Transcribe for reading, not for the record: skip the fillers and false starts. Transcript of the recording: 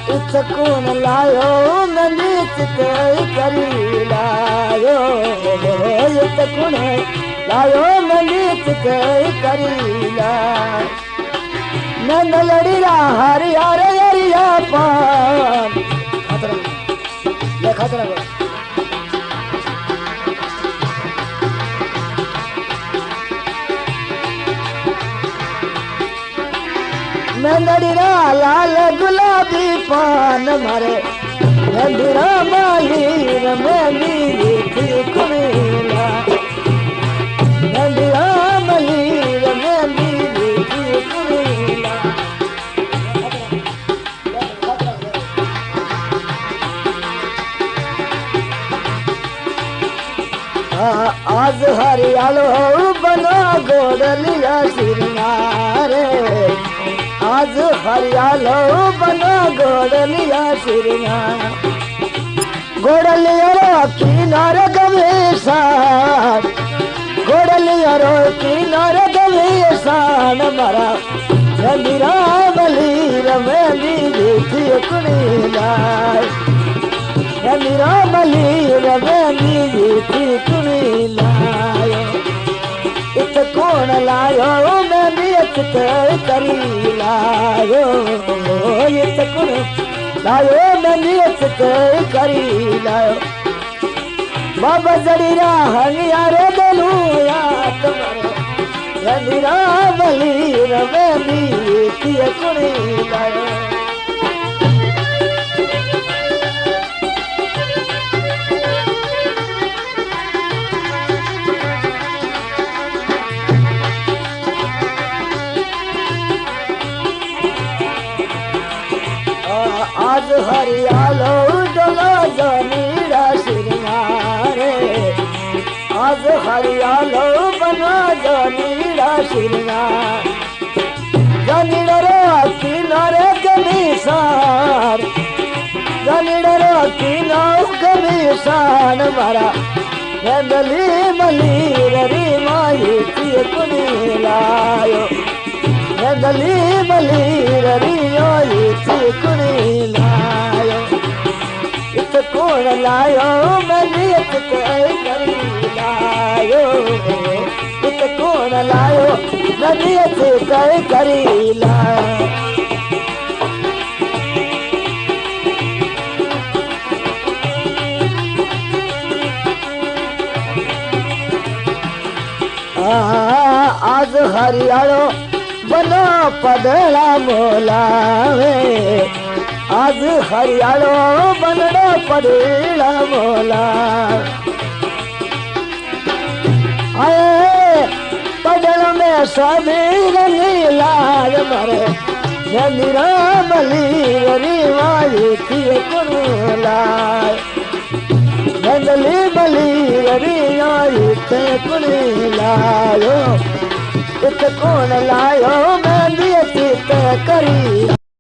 सुकून लायो नंदी चित करी लायो सुकून लायो नंदी चित करी लायो नंद लड़ी रा हरि हरे हरिया पान खतरा ले खतरा नंदड़ीरा लाल गुलाबी पान मारे नंदीरा माली रमेली थी कुमेला नंदीरा माली रमेली थी कुमेला आज हरियालो बना गोडलिया सिरनारे आज हरियालो बना गोडलिया सिरना गोडलिया रो किनारे गवेशान गोडलिया रो किनारे गवेशान मारा नंदीरा बली रमेली देखी कुड़ी लाय नंदीरा बली रमेली देखी कुड़ी लायो इत कौन लायो मैं नियत करी लायो इत कौन लायो मैं नियत करी लायो बाबा जड़ीरा हनियारे बोलू या तुम्हारे नंदीरा बली रमेली देखी कुड़ी लायो आज हरियालो डोला जनीरा सिरनारे आज हरियालो बना जनीरा सिरना जनीरा किनारे गमीसार जनीरा किनारे गमीसान मारा नंदली मली री माई थी कुनी लायो नंदली मली री माई थी कुनी लायो इत कौन लायो मैं नियत करी लायो इत कौन लायो मैं नियत करी लायो आज हरियालो बनो पदला मोलावे आज हरियालो बनड़ो पदला मोला आए पदल में सभी लाल मरे नंदीरा बली री माई थी कुरुला नंदली बली री आई थे कुड़ी लायो इत कौन लायो मैं नियत करी